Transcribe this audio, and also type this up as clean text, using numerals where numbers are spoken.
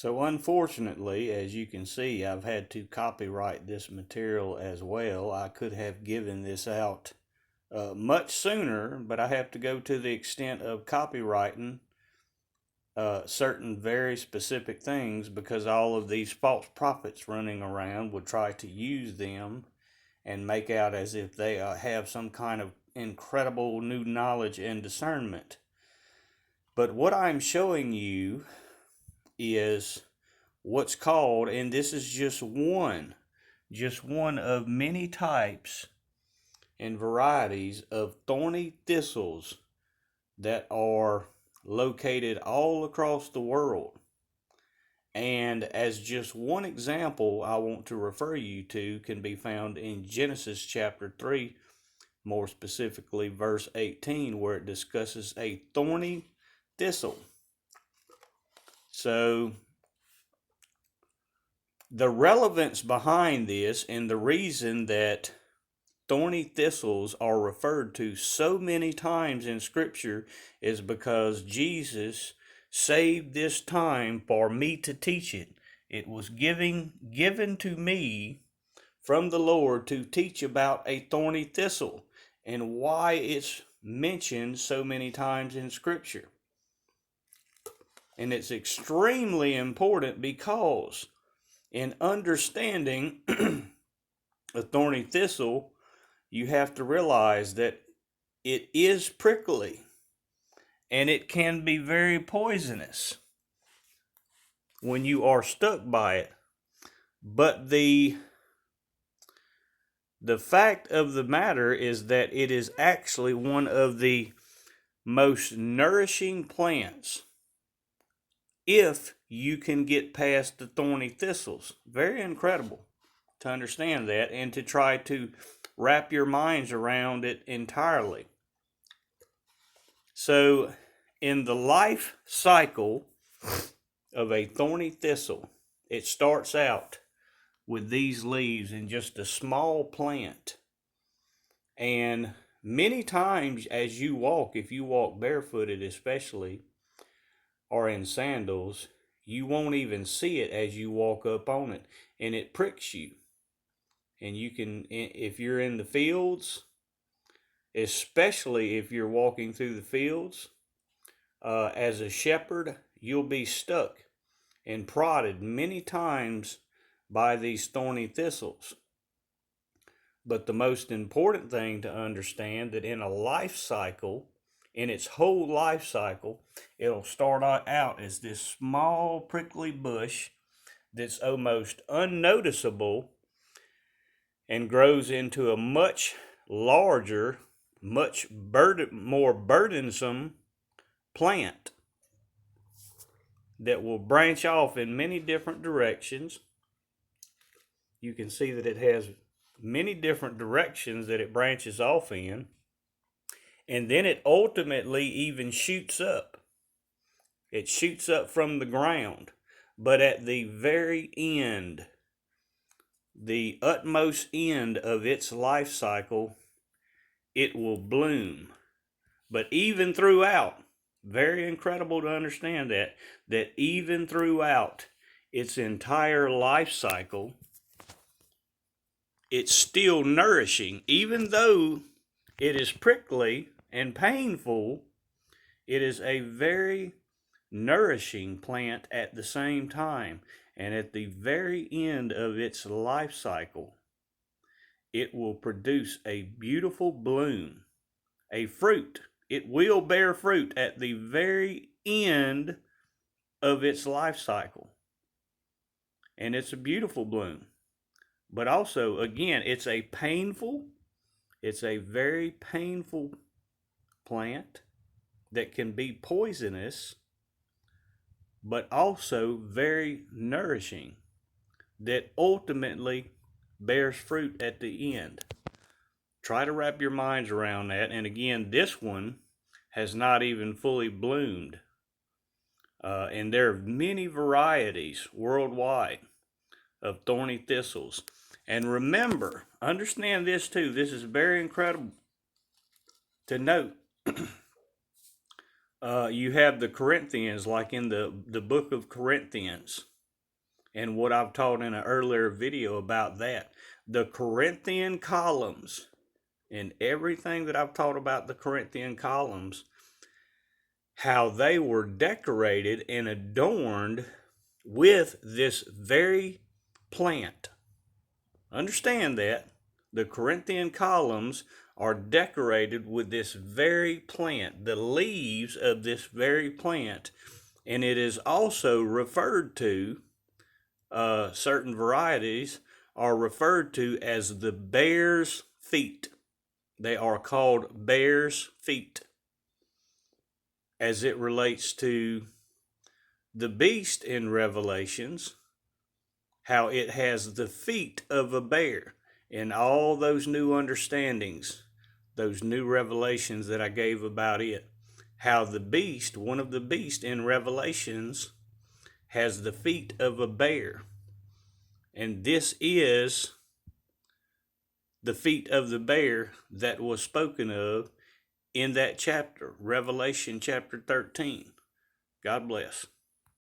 So unfortunately, as you can see, I've had to copyright this material as well. I could have given this out much sooner, but I have to go to the extent of copywriting certain very specific things because all of these false prophets running around would try to use them and make out as if they have some kind of incredible new knowledge and discernment. But what I'm showing you is what's called, and this is just one of many types and varieties of thorny thistles that are located all across the world. And as just one example, I want to refer you to can be found in Genesis chapter 3, more specifically verse 18, where it discusses a thorny thistle. So the relevance behind this and the reason that thorny thistles are referred to so many times in Scripture is because Jesus saved this time for me to teach it. It was given to me from the Lord to teach about a thorny thistle and why it's mentioned so many times in Scripture. And it's extremely important because in understanding a thorny thistle, you have to realize that it is prickly and it can be very poisonous when you are stuck by it. But the fact of the matter is that it is actually one of the most nourishing plants if you can get past the thorny thistles. Very incredible to understand that and to try to wrap your minds around it entirely. So, in the life cycle of a thorny thistle, it starts out with these leaves in just a small plant. And many times as you walk, if you walk barefooted especially, or in sandals, you won't even see it as you walk up on it, and it pricks you. And you can, if you're in the fields, especially if you're walking through the fields, as a shepherd, you'll be stuck and prodded many times by these thorny thistles. But the most important thing to understand that in a life cycle, in its whole life cycle, it'll start out as this small prickly bush that's almost unnoticeable and grows into a much larger, much more burdensome plant that will branch off in many different directions. You can see that it has many different directions that it branches off in. And then it ultimately even shoots up. It shoots up from the ground. But at the very end, the utmost end of its life cycle, it will bloom. But even throughout, very incredible to understand that even throughout its entire life cycle, it's still nourishing. Even though it is prickly and painful, it is a very nourishing plant at the same time. And at the very end of its life cycle, it will produce a beautiful bloom, a fruit. It will bear fruit at the very end of its life cycle. And it's a beautiful bloom. But also, again, it's a very painful plant that can be poisonous, but also very nourishing, that ultimately bears fruit at the end. Try to wrap your minds around that. And again, this one has not even fully bloomed. And there are many varieties worldwide of thorny thistles. And remember, understand this too, this is very incredible to note. You have the Corinthians, like in the book of Corinthians, and what I've taught in an earlier video about that. The Corinthian columns and everything that I've taught about the Corinthian columns, how they were decorated and adorned with this very plant. Understand that the Corinthian columns are decorated with this very plant, the leaves of this very plant, and it is also referred to, certain varieties are referred to as the bear's feet. They are called bear's feet as it relates to the beast in Revelations, how it has the feet of a bear, and all those new understandings, those new revelations that I gave about it, how the beast, one of the beasts in Revelations, has the feet of a bear. And this is the feet of the bear that was spoken of in that chapter, Revelation chapter 13. God bless.